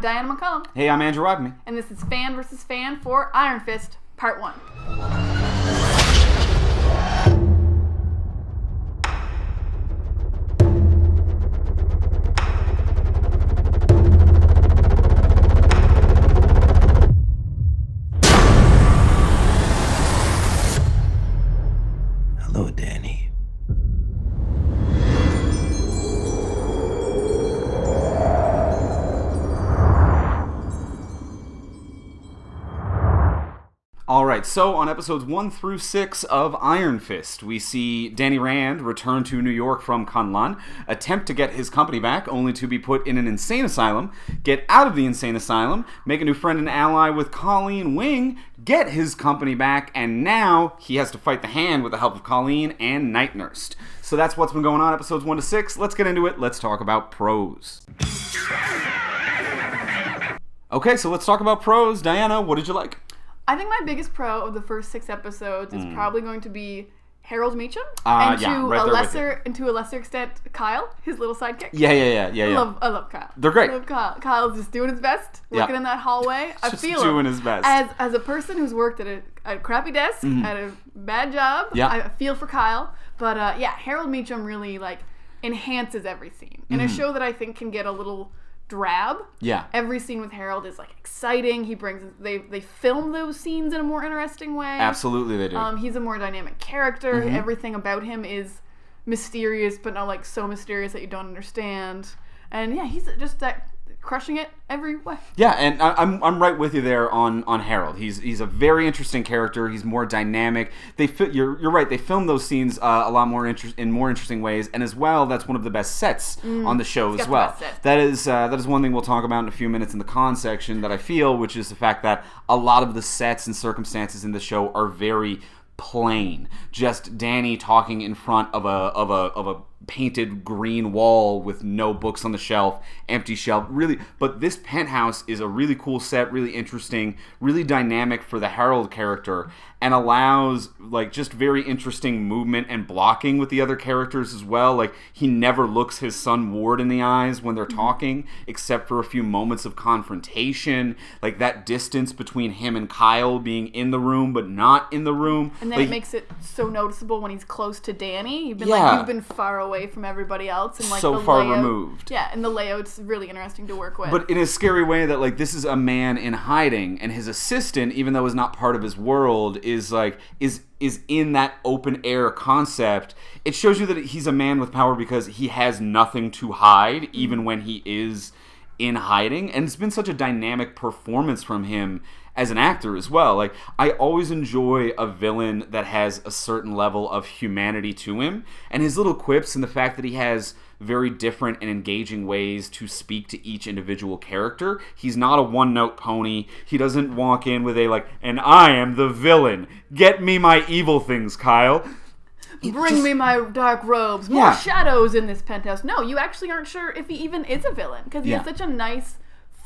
I'm Diana McCollum. Hey, I'm Andrew Rodney. And this is Fan vs. Fan for Iron Fist, Part 1. Hello, Danny. Alright, so on episodes 1 through 6 of Iron Fist, we see Danny Rand return to New York from Kunlun, attempt to get his company back, only to be put in an insane asylum, get out of the insane asylum, make a new friend and ally with Colleen Wing, get his company back, and now he has to fight the Hand with the help of Colleen and Night Nurse. So that's what's been going on episodes 1 to 6. Let's get into it. Let's talk about pros. Okay, so let's talk about pros. Diana, what did you like? I think my biggest pro of the first 6 episodes is probably going to be Harold Meacham, and to a lesser extent, Kyle, his little sidekick. Yeah. I love Kyle. They're great. I love Kyle. Kyle's just doing his best, working in that hallway. I Just feel doing him. his best. As a person who's worked at a crappy desk, at a bad job, I feel for Kyle. But Harold Meacham really enhances every scene. In a show that I think can get a little drab. Yeah. Every scene with Harold is exciting. They film those scenes in a more interesting way. Absolutely they do. He's a more dynamic character. Everything about him is mysterious, but not so mysterious that you don't understand. And he's just crushing it every way. Yeah, and I'm right with you there on Harold. He's a very interesting character. He's more dynamic. You're right. They film those scenes a lot more in more interesting ways, and as well, that's one of the best sets on the show as well. That is one thing we'll talk about in a few minutes in the con section that I feel, which is the fact that a lot of the sets and circumstances in the show are very plain. Just Danny talking in front of a painted green wall with no books on the shelf, empty shelf, really. But this penthouse is a really cool set, really interesting, really dynamic for the Harold character, and allows just very interesting movement and blocking with the other characters as well. He never looks his son Ward in the eyes when they're talking, except for a few moments of confrontation. That distance between him and Kyle being in the room but not in the room. And then it makes it so noticeable when he's close to Danny. You've been far away from everybody else, and so the far layout, removed. Yeah, and the layout's really interesting to work with. But in a scary way that this is a man in hiding, and his assistant, even though is not part of his world, is in that open air concept. It shows you that he's a man with power because he has nothing to hide, even when he is in hiding. And it's been such a dynamic performance from him as an actor as well. I always enjoy a villain that has a certain level of humanity to him, and his little quips and the fact that he has very different and engaging ways to speak to each individual character. He's not a one-note pony. He doesn't walk in with and I am the villain. Get me my evil things, Kyle. Bring me my dark robes. More shadows in this penthouse. No, you actually aren't sure if he even is a villain, because he has such a nice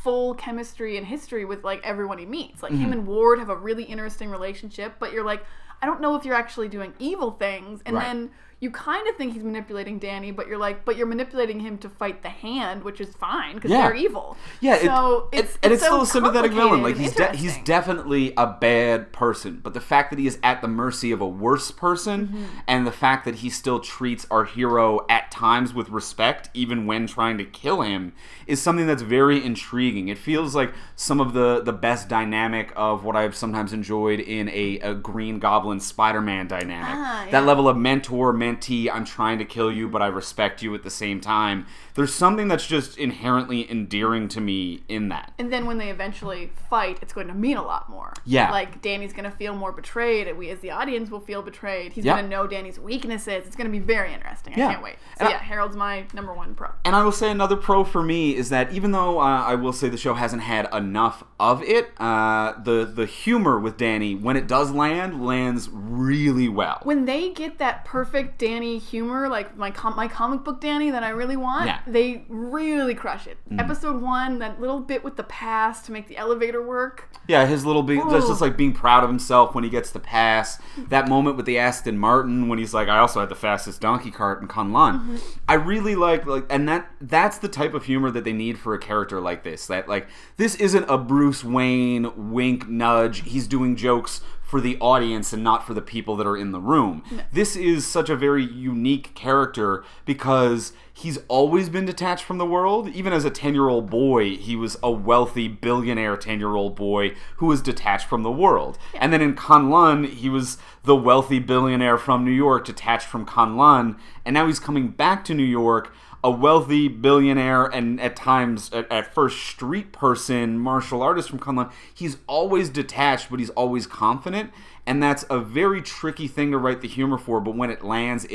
full chemistry and history with everyone he meets. Him and Ward have a really interesting relationship, but you're I don't know if you're actually doing evil things. And then you kind of think he's manipulating Danny, but you're manipulating him to fight the Hand, which is fine because they're evil. Yeah, so it's still a sympathetic villain. He's definitely a bad person, but the fact that he is at the mercy of a worse person, and the fact that he still treats our hero at times with respect, even when trying to kill him, is something that's very intriguing. It feels like some of the best dynamic of what I've sometimes enjoyed in a Green Goblin Spider-Man dynamic. That level of mentor-mentee, I'm trying to kill you, but I respect you at the same time. There's something that's just inherently endearing to me in that. And then when they eventually fight, it's going to mean a lot more. Yeah. Danny's going to feel more betrayed, and we as the audience will feel betrayed. He's going to know Danny's weaknesses. It's going to be very interesting. I can't wait. So Harold's my number 1 pro. And I will say another pro for me is that even though I will say the show hasn't had enough of it, the humor with Danny, when it does lands really well. When they get that perfect Danny humor, my comic book Danny that I really want, they really crush it. Episode 1, that little bit with the pass to make the elevator work. Yeah, his little bit, just being proud of himself when he gets the pass. That moment with the Aston Martin when he's I also had the fastest donkey cart in Kunlun. I really like and that's the type of humor that they need for a character like this. That like this isn't a Bruce Wayne wink nudge. He's doing jokes for the audience and not for the people that are in the room. No. This is such a very unique character because he's always been detached from the world. Even as a 10-year-old boy, he was a wealthy billionaire 10-year-old boy who was detached from the world. Yeah. And then in Kunlun, he was the wealthy billionaire from New York detached from Kunlun. And now he's coming back to New York, a wealthy billionaire and at times, at first, street person, martial artist from Kunlun. He's always detached, but he's always confident. And that's a very tricky thing to write the humor for, but when it lands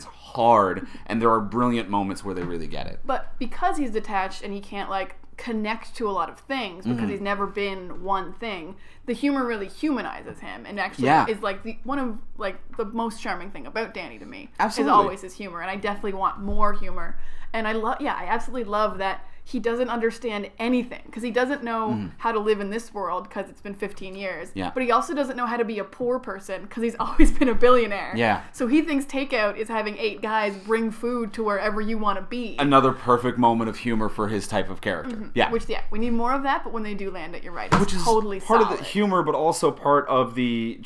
hard. And there are brilliant moments where they really get it. But because he's detached and he can't, like, connect to a lot because he's never been one thing, the humor really humanizes him and actually is like one of like the most charming thing about Danny to me. Absolutely. Is always his humor, and I definitely want more humor. And I absolutely love that he doesn't understand anything because he doesn't know how to live in this world because it's been 15 years. Yeah. But he also doesn't know how to be a poor person because he's always been a billionaire. Yeah. So he thinks takeout is having 8 guys bring food to wherever you want to be. Another perfect moment of humor for his type of character. Yeah. Which, we need more of that, but when they do land it, you're right. Which is totally part solid. of the humor, but also part of the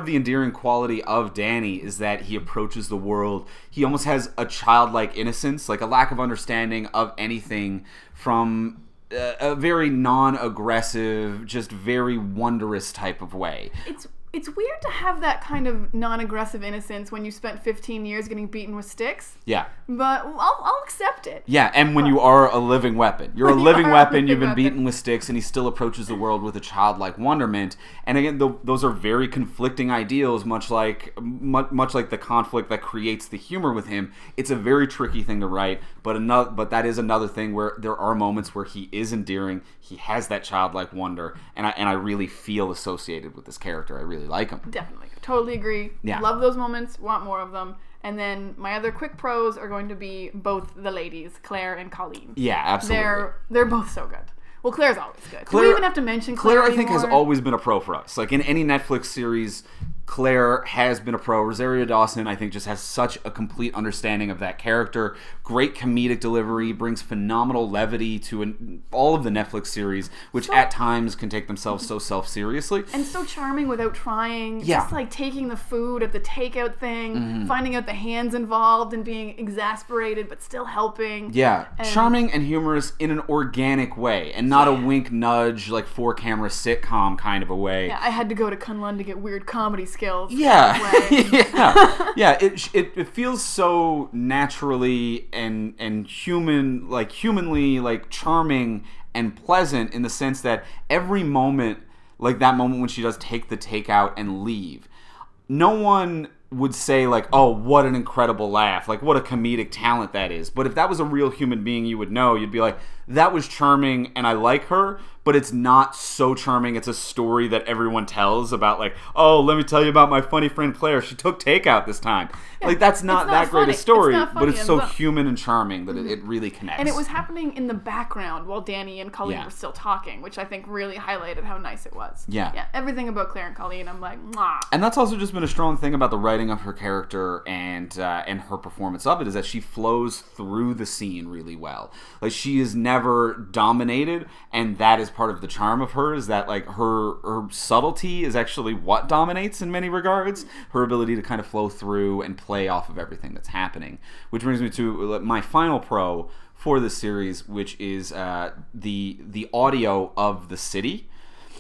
endearing quality of Danny is that he approaches the world. He almost has a childlike innocence, like a lack of understanding of anything from a very non-aggressive, just very wondrous type of way. It's weird to have that kind of non-aggressive innocence when you spent 15 years getting beaten with sticks. Yeah. But I'll accept it. Yeah, and when you are a living weapon. You're a living weapon, you've been beaten with sticks, and he still approaches the world with a childlike wonderment. And again, those are very conflicting ideals, much like the conflict that creates the humor with him. It's a very tricky thing to write, but that is another thing where there are moments where he is endearing, he has that childlike wonder, and I really feel associated with this character. I really like him. Definitely. Totally agree. Yeah. Love those moments. Want more of them. And then my other quick pros are going to be both the ladies, Claire and Colleen. Yeah, absolutely. They're both so good. Well, Claire's always good. Do we even have to mention Claire I think, anymore? has always been a pro for us. Like, in any Netflix series, Claire has been a pro. Rosario Dawson, I think, just has such a complete understanding of that character. Great comedic delivery, brings phenomenal levity to all of the Netflix series, which at times can take themselves so self-seriously. And so charming without trying. Yeah. Just like taking the food at the takeout thing, finding out the hands involved and being exasperated but still helping. Yeah. Charming and humorous in an organic way and not a wink nudge, like 4-camera sitcom kind of a way. Yeah, I had to go to Kunlun to get weird comedy skills. Yeah. Yeah. It feels so naturally and human, like humanly, like charming and pleasant in the sense that every moment, like that moment when she does take the takeout and leave, no one would say like, oh, what an incredible laugh, like what a comedic talent that is. But if that was a real human being, you would know. You'd be like, that was charming and I like her, but it's not so charming. It's a story that everyone tells about, like, oh, let me tell you about my funny friend Claire. She took takeout this time. Yeah, like, that's not that great a story, but it's so human and charming that it really connects. And it was happening in the background while Danny and Colleen were still talking, which I think really highlighted how nice it was. Yeah. Everything about Claire and Colleen, I'm like, mwah. And that's also just been a strong thing about the writing of her character and her performance of it, is that she flows through the scene really well. Like, she is never dominated, and that is part of the charm of her, is that like her subtlety is actually what dominates in many regards. Her ability to kind of flow through and play off of everything that's happening. Which brings me to my final pro for this series, which is the audio of the city.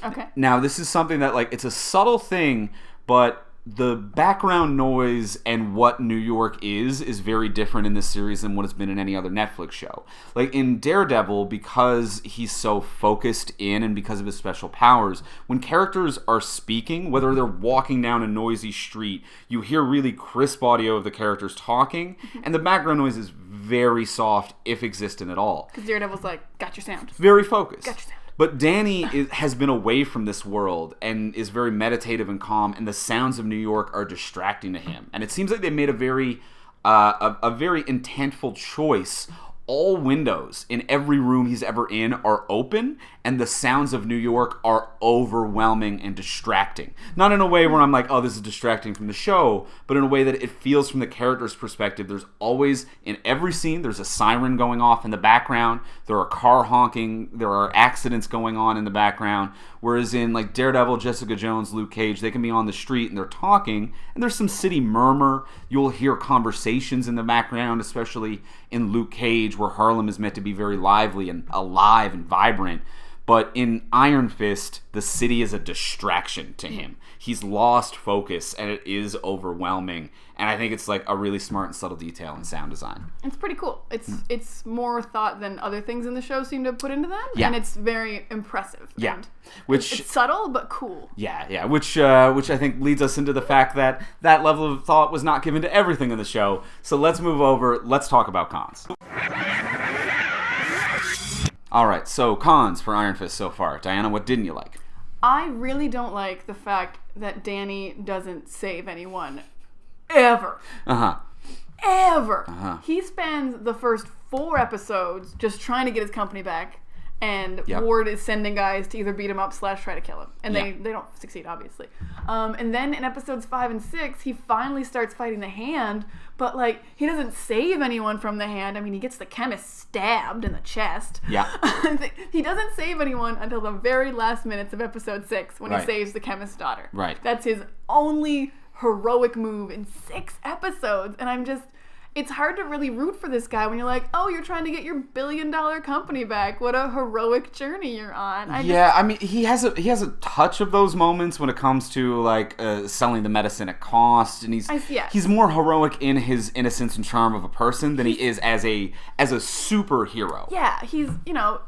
Okay. Now, this is something that, like, it's a subtle thing, but the background noise and what New York is very different in this series than what it's been in any other Netflix show. Like in Daredevil, because he's so focused in and because of his special powers, when characters are speaking, whether they're walking down a noisy street, you hear really crisp audio of the characters talking, and the background noise is very soft, if existent at all. Because Daredevil's like, got your sound. Very focused. Got your sound. But Danny has been away from this world and is very meditative and calm, and the sounds of New York are distracting to him. And it seems like they made a very intentful choice all windows in every room he's ever in are open, and the sounds of New York are overwhelming and distracting. Not in a way where I'm like, oh, this is distracting from the show, but in a way that it feels from the character's perspective. There's always, in every scene, there's a siren going off in the background, there are car honking, there are accidents going on in the background, whereas in like Daredevil, Jessica Jones, Luke Cage, they can be on the street and they're talking, and there's some city murmur. You'll hear conversations in the background, especially in Luke Cage, where Harlem is meant to be very lively and alive and vibrant. But in Iron Fist, the city is a distraction to him. He's lost focus, and it is overwhelming. And I think it's like a really smart and subtle detail in sound design. It's pretty cool. It's more thought than other things in the show seem to put into them. Yeah. And it's very impressive. Yeah. And which it's subtle, but cool. Yeah. Which I think leads us into the fact that that level of thought was not given to everything in the show. So let's move over. Let's talk about cons. All right, so cons for Iron Fist so far. Diana, what didn't you like? I really don't like the fact that Danny doesn't save anyone. Ever. Uh-huh. Ever. Uh-huh. He spends the first 4 episodes just trying to get his company back, and Ward is sending guys to either beat him up / try to kill him. And they don't succeed, obviously. And then in episodes 5 and 6, he finally starts fighting the Hand, but like he doesn't save anyone from the Hand. I mean, he gets the chemist stabbed in the chest. Yeah. He doesn't save anyone until the very last minutes of episode 6 when he saves the chemist's daughter. Right. That's his only heroic move in 6 episodes. And it's hard to really root for this guy when you're like, oh, you're trying to get your $1 billion company back. What a heroic journey you're on. I mean, he has a touch of those moments when it comes to like selling the medicine at cost, and he's more heroic in his innocence and charm of a person than he is as a superhero. Yeah, he's,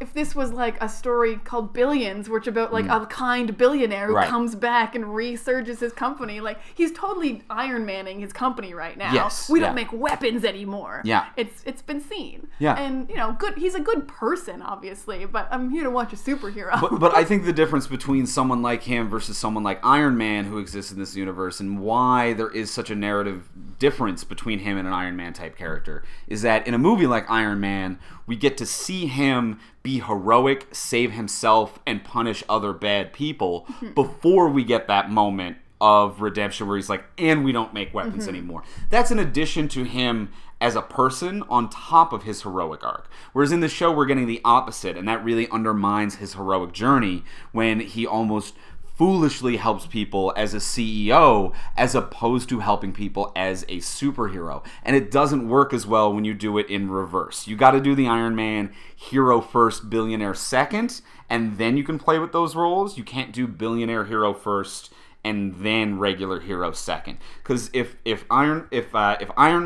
if this was like a story called Billions, which about like a kind billionaire who comes back and resurges his company, like he's totally Iron Manning his company right now. Yes, we don't make weapons anymore. Yeah. It's been seen. Yeah. And, good. He's a good person, obviously, but I'm here to watch a superhero. But I think the difference between someone like him versus someone like Iron Man who exists in this universe, and why there is such a narrative difference between him and an Iron Man type character, is that in a movie like Iron Man, we get to see him be heroic, save himself, and punish other bad people before we get that moment of redemption where he's like, and we don't make weapons anymore. That's in addition to him as a person on top of his heroic arc. Whereas in the show, we're getting the opposite, and that really undermines his heroic journey when he almost foolishly helps people as a CEO as opposed to helping people as a superhero. And it doesn't work as well when you do it in reverse. You got to do the Iron Man hero first, billionaire second, and then you can play with those roles. You can't do billionaire hero first and then regular hero second. Because if Iron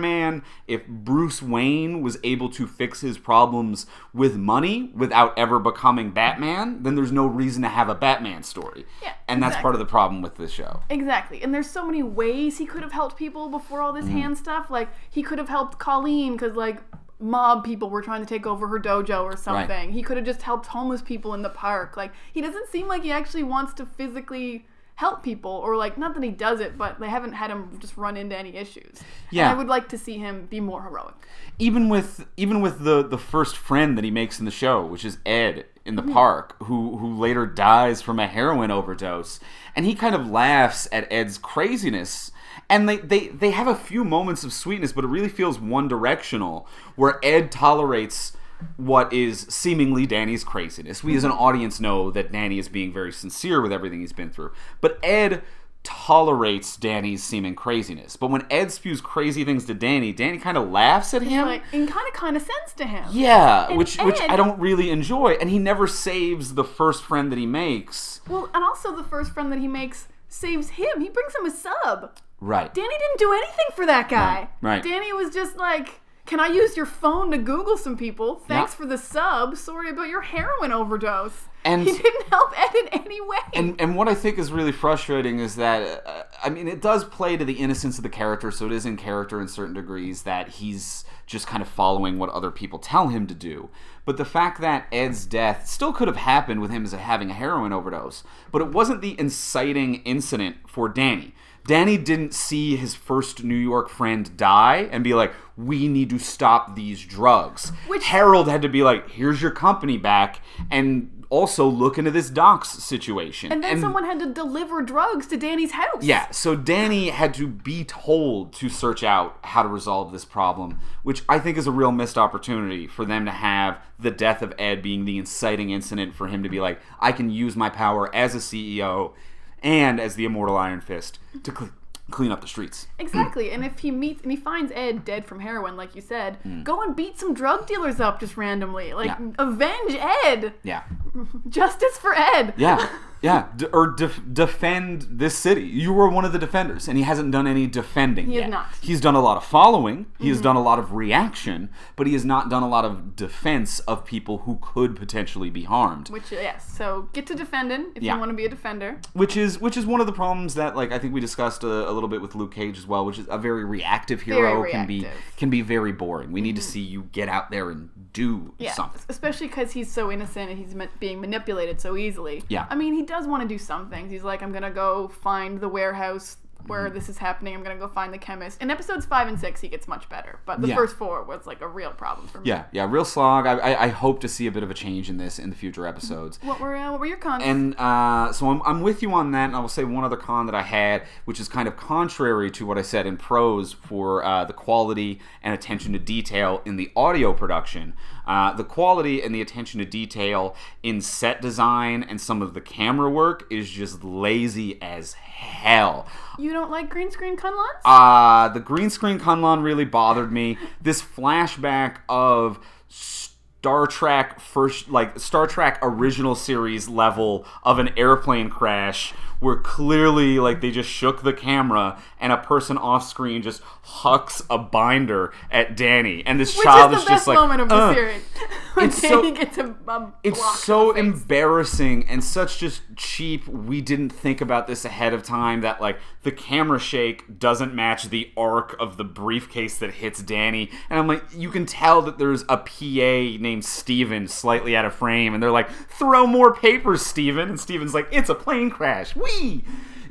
Man, if Bruce Wayne was able to fix his problems with money without ever becoming Batman, then there's no reason to have a Batman story. Yeah, and that's part of the problem with this show. Exactly. And there's so many ways he could have helped people before all this hand stuff. Like, he could have helped Colleen because, like, mob people were trying to take over her dojo or something. Right. He could have just helped homeless people in the park. Like, he doesn't seem like he actually wants to physically help people, or like, not that he does it, but they haven't had him just run into any issues. Yeah. And I would like to see him be more heroic. Even with the first friend that he makes in the show, which is Ed in the park, who later dies from a heroin overdose, and he kind of laughs at Ed's craziness. And they have a few moments of sweetness, but it really feels one-directional, where Ed tolerates what is seemingly Danny's craziness. We as an audience know that Danny is being very sincere with everything he's been through. But Ed tolerates Danny's seeming craziness. But when Ed spews crazy things to Danny kind of laughs at him. Like, and kind of condescends to him. Yeah, and which I don't really enjoy. And he never saves the first friend that he makes. Well, and also the first friend that he makes saves him. He brings him a sub. Right. Danny didn't do anything for that guy. Right. Danny was just like, can I use your phone to Google some people? Thanks for the sub. Sorry about your heroin overdose. And he didn't help Ed in any way. And what I think is really frustrating is that, it does play to the innocence of the character, so it is in character in certain degrees that he's just kind of following what other people tell him to do. But the fact that Ed's death still could have happened with him as having a heroin overdose, but it wasn't the inciting incident for Danny. Danny didn't see his first New York friend die and be like, we need to stop these drugs. Harold had to be like, here's your company back, and also look into this docs situation. And then someone had to deliver drugs to Danny's house. Yeah, so Danny had to be told to search out how to resolve this problem, which I think is a real missed opportunity for them to have the death of Ed being the inciting incident for him to be like, I can use my power as a CEO and as the Immortal Iron Fist to clean up the streets. Exactly. And if he finds Ed dead from heroin, like you said, go and beat some drug dealers up just randomly. Like, avenge Ed. Yeah. Justice for Ed. Yeah. Yeah. Defend this city. You were one of the defenders, and he hasn't done any defending yet. He has not. He's done a lot of following. He has done a lot of reaction, but he has not done a lot of defense of people who could potentially be harmed. Which, yes. So get to defending if you want to be a defender. Which is one of the problems that, like, I think we discussed a little bit with Luke Cage as well, which is a very reactive hero can be very boring. We need to see you get out there and do something. Especially because he's so innocent and he's being manipulated so easily. Yeah. I mean, he does want to do some things. He's like, I'm going to go find the warehouse where this is happening. I'm going to go find the chemist. In episodes 5 and 6, he gets much better. But the first 4 was like a real problem for me. Yeah, real slog. I hope to see a bit of a change in this in the future episodes. What were your cons? And so I'm with you on that, and I will say one other con that I had, which is kind of contrary to what I said in prose for the quality and attention to detail in the audio production. The quality and the attention to detail in set design and some of the camera work is just lazy as hell. You don't like green screen Kunlans? The green screen Kunlan really bothered me. This flashback of Star Trek original series level of an airplane crash where clearly like they just shook the camera and a person off screen just hucks a binder at Danny, and this child is just like, which is the best moment of the series. When Danny gets a it's so embarrassing and such just cheap. We didn't think about this ahead of time, that like the camera shake doesn't match the arc of the briefcase that hits Danny, and I'm like, you can tell that there's a PA named Steven slightly out of frame, and they're like, throw more papers, Steven, and Steven's like, it's a plane crash.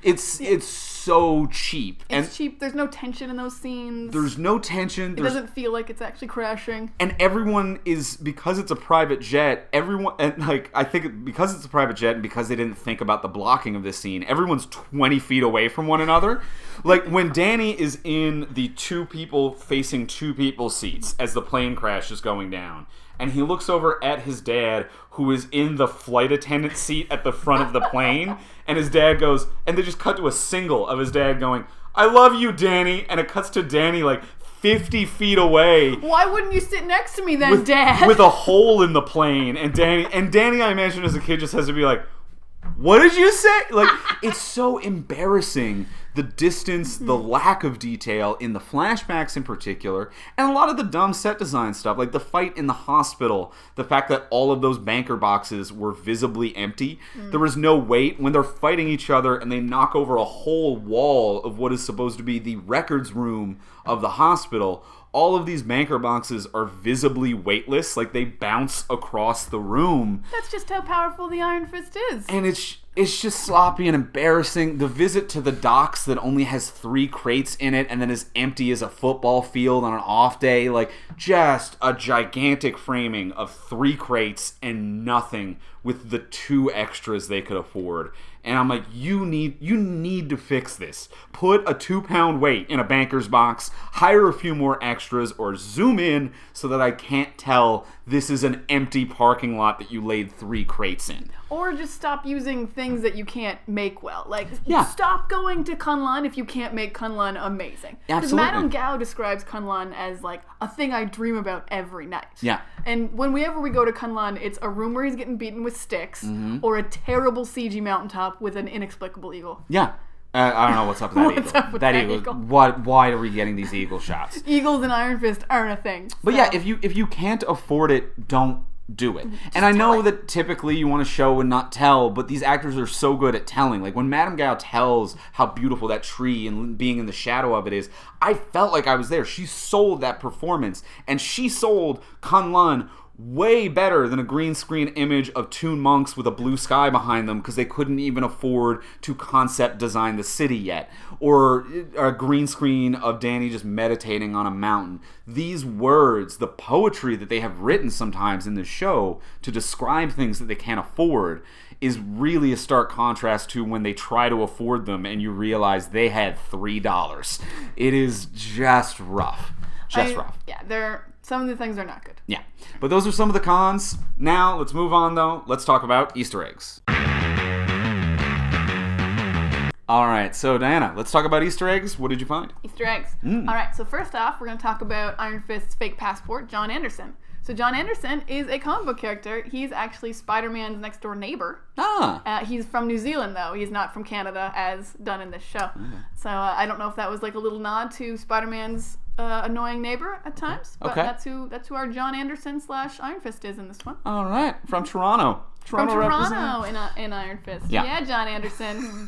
It's so cheap. It's cheap. There's no tension in those scenes. There's no tension. It doesn't feel like it's actually crashing. And everyone is, because it's a private jet, I think because it's a private jet and because they didn't think about the blocking of this scene, everyone's 20 feet away from one another. Like, when Danny is in the 2 people facing 2 people seats as the plane crash is going down, and he looks over at his dad, who is in the flight attendant seat at the front of the plane, and his dad goes, and they just cut to a single of his dad going, I love you, Danny, and it cuts to Danny like 50 feet away. Why wouldn't you sit next to me then, Dad? With a hole in the plane, and Danny, I imagine as a kid, just has to be like, what did you say? Like, it's so embarrassing. The distance, the lack of detail in the flashbacks in particular, and a lot of the dumb set design stuff, like the fight in the hospital, the fact that all of those banker boxes were visibly empty. There was no weight when they're fighting each other and they knock over a whole wall of what is supposed to be the records room of the hospital. All of these banker boxes are visibly weightless, like they bounce across the room. That's just how powerful the Iron Fist is. And it's just sloppy and embarrassing. The visit to the docks that only has 3 crates in it and then is empty as a football field on an off day, like just a gigantic framing of 3 crates and nothing with the 2 extras they could afford. And I'm like, you need to fix this. Put a 2-pound weight in a banker's box, hire a few more extras, or zoom in so that I can't tell this is an empty parking lot that you laid 3 crates in. Or just stop using things that you can't make well. Like, yeah. Stop going to Kunlun if you can't make Kunlun amazing. Because Madame Gao describes Kunlun as, like, a thing I dream about every night. Yeah. And whenever we go to Kunlun, it's a room where he's getting beaten with sticks, or a terrible CG mountaintop with an inexplicable eagle. Yeah. I don't know what's up with that What's eagle. Up with that eagle? Why are we getting these eagle shots? Eagles and Iron Fist aren't a thing. But yeah, if you can't afford it, don't do it. And I know that typically you want to show and not tell, but these actors are so good at telling. Like, when Madame Gao tells how beautiful that tree and being in the shadow of it is, I felt like I was there. She sold that performance, and she sold Kunlun way better than a green screen image of two monks with a blue sky behind them because they couldn't even afford to concept design the city yet. Or a green screen of Danny just meditating on a mountain. These words, the poetry that they have written sometimes in the show to describe things that they can't afford, is really a stark contrast to when they try to afford them and you realize they had $3. It is just rough. Rough. Yeah, some of the things are not good. Yeah. But those are some of the cons. Now, let's move on, though. Let's talk about Easter eggs. All right, so Diana, let's talk about Easter eggs. What did you find? Easter eggs. All right, so first off, we're going to talk about Iron Fist's fake passport, John Anderson. So John Anderson is a comic book character. He's actually Spider-Man's next door neighbor. He's from New Zealand, though. He's not from Canada, as done in this show. So I don't know if that was like a little nod to Spider-Man's annoying neighbor at times. But that's who our John Anderson / Iron Fist is in this one. All right, from Toronto. From Toronto in Iron Fist. Yeah, John Anderson.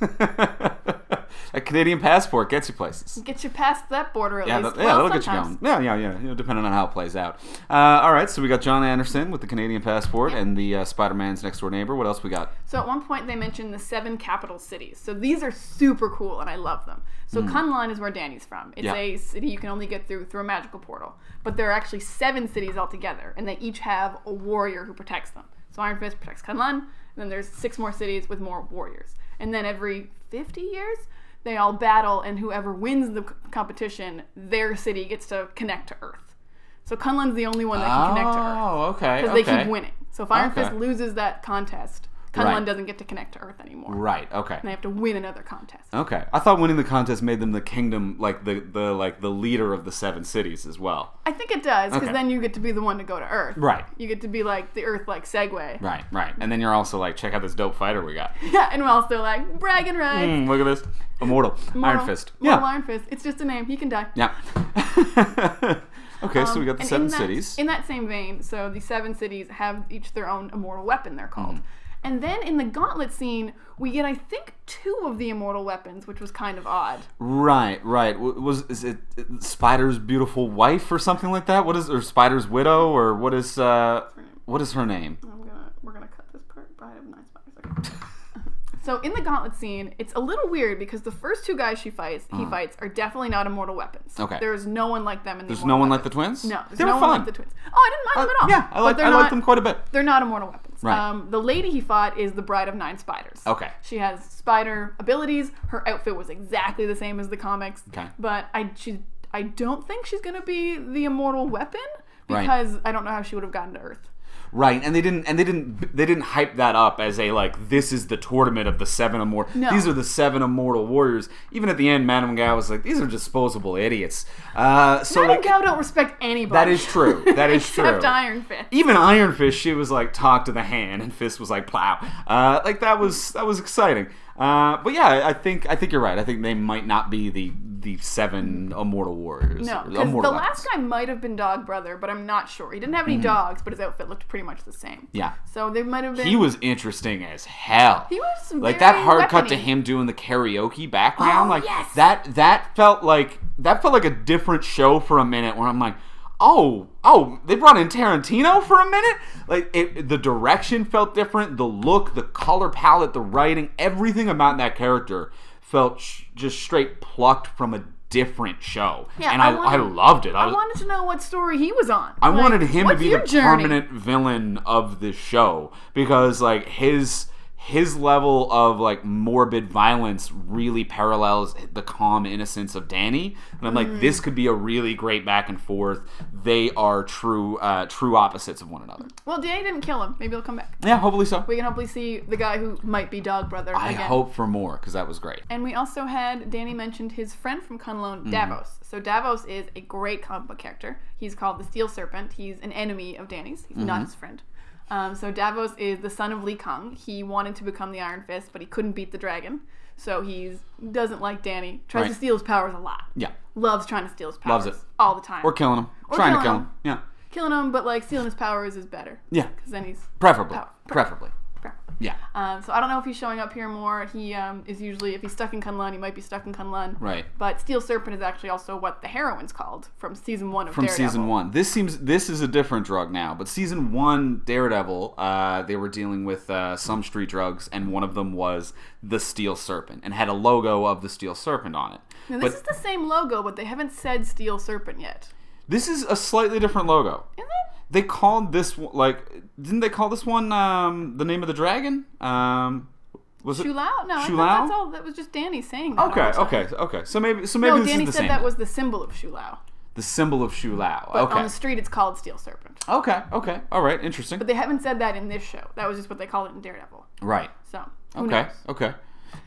A Canadian passport gets you places. Get you past that border at least. That'll get you going. Yeah. Depending on how it plays out. All right, so we got John Anderson with the Canadian passport and the Spider-Man's next door neighbor. What else we got? So at one point they mentioned the 7 capital cities. So these are super cool and I love them. So Kunlun is where Danny's from. It's a city you can only get through a magical portal. But there are actually 7 cities altogether, and they each have a warrior who protects them. So Iron Fist protects Kunlun, and then there's 6 more cities with more warriors. And then every 50 years, they all battle, and whoever wins the competition, their city gets to connect to Earth. So Kunlun's the only one that can connect to Earth. Oh, okay. Because they keep winning. So if Iron Fist loses that contest, Kunlun doesn't get to connect to Earth anymore. Right. Okay. And they have to win another contest. Okay. I thought winning the contest made them the kingdom, like the leader of the 7 cities as well. I think it does, because then you get to be the one to go to Earth. Right. You get to be like the Earth like Segway. Right. And then you're also like, check out this dope fighter we got. Yeah, and we're also like bragging rights. Look at this. Immortal. Iron Fist. Iron Fist. It's just a name. He can die. Yeah. Okay, so we got the 7 cities. In that same vein, so the 7 cities have each their own immortal weapon, they're called. And then in the gauntlet scene, we get, I think, 2 of the immortal weapons, which was kind of odd. Right. Is it Spider's beautiful wife or something like that? Or Spider's widow, or what is her name? We're gonna cut this part. Bride of 9 Spiders. Okay. So in the gauntlet scene, it's a little weird because the first 2 guys he fights are definitely not immortal weapons. Okay. There's no one like them in the There's no one like the twins? No, there's no one like the twins. Oh, I didn't mind them at all. Yeah, I like them quite a bit. They're not immortal weapons. Right. The lady he fought is the Bride of 9 Spiders. Okay. She has spider abilities. Her outfit was exactly the same as the comics. Okay. But I don't think she's going to be the immortal weapon because I don't know how she would have gotten to Earth. Right, and they didn't hype that up as a like this is the tournament of the 7 immortal. No. These are the 7 immortal warriors. Even at the end, Madame Gao was like, these are disposable idiots. Madame Gao don't respect anybody. That is true. That is true. Except Iron Fist. Even Iron Fist, she was like talk to the hand, and Fist was like plow. That was exciting. But yeah, I think you're right. I think they might not be the 7 immortal warriors. No, because the last guy might have been Dog Brother, but I'm not sure. He didn't have any dogs, but his outfit looked pretty much the same. Yeah. So they might have been. He was interesting as hell. He was like that hard cut to him doing the karaoke background. Yes. That felt like a different show for a minute. Where I'm like, oh, they brought in Tarantino for a minute? Like, the direction felt different, the look, the color palette, the writing, everything about that character felt just straight plucked from a different show. Yeah, and I loved it. I wanted to know what story he was on. I wanted him to be the permanent villain of this show because, like, his level of like morbid violence really parallels the calm innocence of Danny, and I'm like, this could be a really great back and forth. They are true opposites of one another. Well, Danny didn't kill him. Maybe he'll come back. Yeah, hopefully so. We can hopefully see the guy who might be Dog Brother again. I hope for more because that was great. And we also had Danny mentioned his friend from Kunlun, Davos. So Davos is a great comic book character. He's called the Steel Serpent. He's an enemy of Danny's. He's not his friend. So Davos is the son of Li Kung. He wanted to become the Iron Fist, but he couldn't beat the dragon. So he doesn't like Danny. Tries to steal his powers a lot. Yeah. Loves trying to steal his powers. Loves it. All the time. Or killing him. Trying to kill him. Yeah. Killing him, but like stealing his powers is better. Yeah. Because then he's... Preferably. Yeah. So I don't know if he's showing up here more. He is usually, if he's stuck in Kunlun, he might be stuck in Kunlun. Right. But Steel Serpent is actually also what the heroine's called from season 1 of Daredevil. From season 1. This is a different drug now, but season 1 Daredevil, they were dealing with some street drugs, and one of them was the Steel Serpent, and had a logo of the Steel Serpent on it. Now, this is the same logo, but they haven't said Steel Serpent yet. This is a slightly different logo. Is it? They called this, didn't they call this one the name of the dragon? Was it Shulao? No, Shulao? that's all. That was just Danny saying that. Okay. So maybe No, this Danny is the said same. that was the symbol of Shulao. The symbol of Shulao. But Okay. on the street, it's called Steel Serpent. Okay. All right. Interesting. But they haven't said that in this show. That was just what they call it in Daredevil. Right. So, who knows? Okay.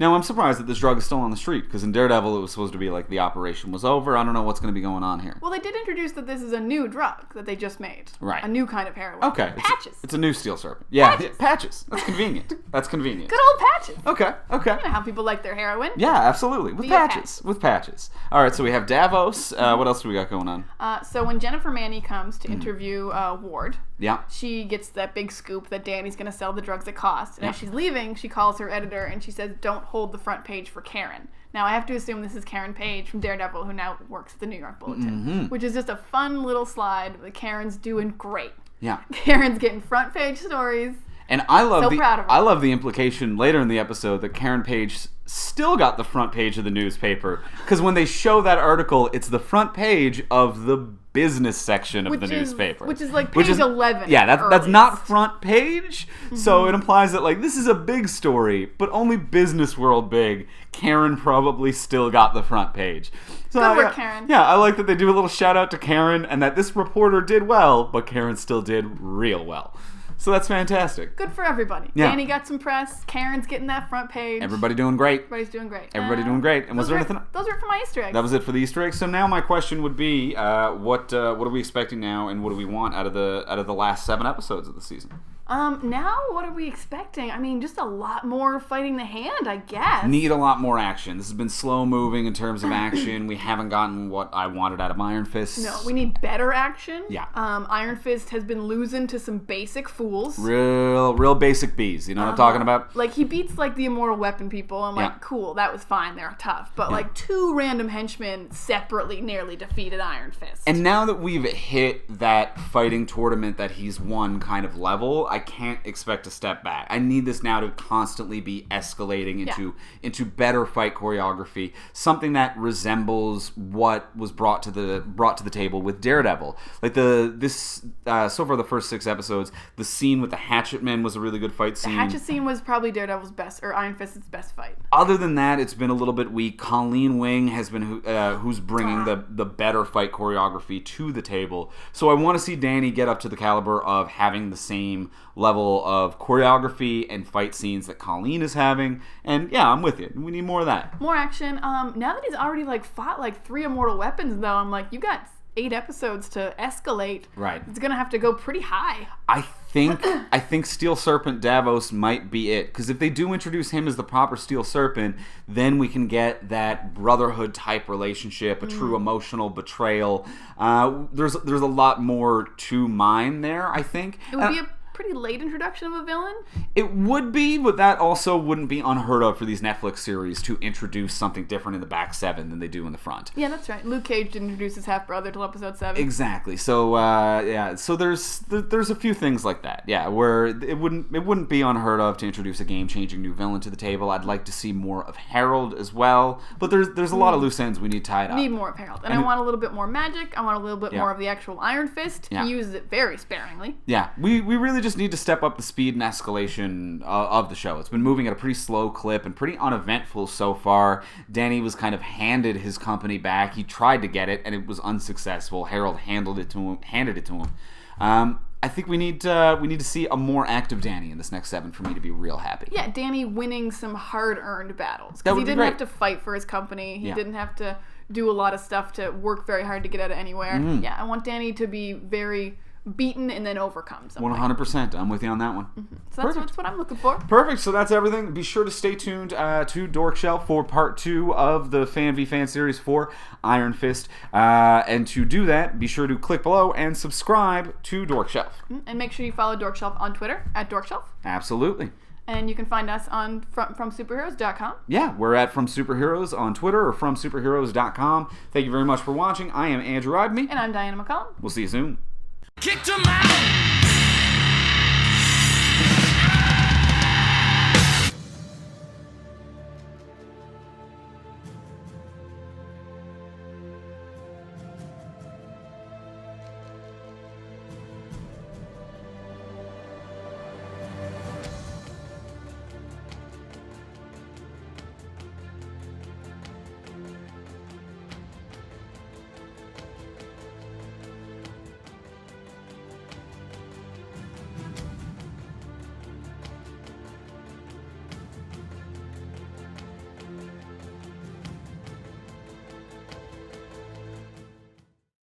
Now, I'm surprised that this drug is still on the street, because in Daredevil, it was supposed to be like the operation was over. I don't know what's going to be going on here. Well, they did introduce that this is a new drug that they just made. Right. A new kind of heroin. Okay. Patches. It's a new Steel Serpent. Yeah. Patches. That's convenient. Good old Patches. Okay. You know how people like their heroin. Yeah, absolutely. With patches. All right, so we have Davos. What else do we got going on? So when Jennifer Manny comes to interview Ward, Yeah. she gets that big scoop that Danny's going to sell the drugs at cost. And as she's leaving, she calls her editor and she says, "Don't hold the front page for Karen." Now, I have to assume this is Karen Page from Daredevil, who now works at the New York Bulletin, which is just a fun little slide. Karen's doing great. Yeah. Karen's getting front page stories. And I love proud of her. I love the implication later in the episode that Karen Page still got the front page of the newspaper, because when they show that article, it's the front page of the business section of the newspaper, which is like page 11. Yeah, that's not front page. So it implies that like this is a big story, but only business world big. Karen probably still got the front page. So, Good work, Karen. Yeah, I like that they do a little shout out to Karen, and that this reporter did well, but Karen still did real well. So that's fantastic. Good for everybody. Yeah. Danny got some press. Karen's getting that front page. Everybody doing great. Everybody's doing great. Everybody doing great. And was there anything? Those were for my Easter eggs. That was it for the Easter eggs. So now my question would be, what are we expecting now, and what do we want out of the last 7 episodes of the season? Now what are we expecting? I mean, just a lot more fighting the hand, I guess. Need a lot more action. This has been slow moving in terms of action. We haven't gotten what I wanted out of Iron Fist. No, we need better action. Yeah. Iron Fist has been losing to some basic fools. Real basic bees. You know what I'm talking about? Like, he beats, like, the Immortal Weapon people. I'm like, Yeah. cool, that was fine. They're tough. But, like, 2 random henchmen separately nearly defeated Iron Fist. And now that we've hit that fighting tournament that he's won kind of level, I can't expect to step back. I need this now to constantly be escalating into better fight choreography, something that resembles what was brought to the table with Daredevil. Like so far the first 6 episodes, the scene with the Hatchet Men was a really good fight scene. The Hatchet scene was probably Daredevil's best, or Iron Fist's best fight. Other than that, it's been a little bit weak. Colleen Wing has been who's bringing the better fight choreography to the table. So I want to see Danny get up to the caliber of having the same level of choreography and fight scenes that Colleen is having. And yeah, I'm with you. We need more of that. More action. Now that he's already fought 3 Immortal Weapons, though, I'm like, you got 8 episodes to escalate. Right. It's gonna have to go pretty high. I think Steel Serpent Davos might be it, because if they do introduce him as the proper Steel Serpent, then we can get that brotherhood type relationship, a true emotional betrayal. There's a lot more to mine there, I think. It would be a pretty late introduction of a villain. It would be, but that also wouldn't be unheard of for these Netflix series to introduce something different in the back 7 than they do in the front. Yeah, that's right. Luke Cage didn't introduce his half-brother till episode 7. Exactly. So so there's a few things like that. Yeah, where it wouldn't be unheard of to introduce a game-changing new villain to the table. I'd like to see more of Harold as well, but there's a lot of loose ends we need tied up. Need more of Harold, and I want a little bit more magic. I want a little bit more of the actual Iron Fist. Yeah. He uses it very sparingly. Yeah, we really just need to step up the speed and escalation of the show. It's been moving at a pretty slow clip and pretty uneventful so far. Danny was kind of handed his company back. He tried to get it, and it was unsuccessful. Harold handed it to him. I think we need to see a more active Danny in this next 7 for me to be real happy. Yeah, Danny winning some hard-earned battles. That Because would he be didn't great. have to fight for his company. He Yeah. didn't have to do a lot of stuff to work very hard to get out of anywhere. Mm-hmm. Yeah, I want Danny to be very beaten and then overcome something. 100%. I'm with you on that one. So that's what I'm looking for. Perfect. So that's everything. Be sure to stay tuned to Dork Shelf for part 2 of the Fan v Fan series for Iron Fist. And to do that, be sure to click below and subscribe to Dork Shelf. And make sure you follow Dork Shelf on Twitter @DorkShelf. Absolutely. And you can find us on fromsuperheroes.com. Yeah, we're at From Superheroes on Twitter or fromsuperheroes.com. Thank you very much for watching. I am Andrew Ibney. And I'm Diana McCollum. We'll see you soon. Kicked him out.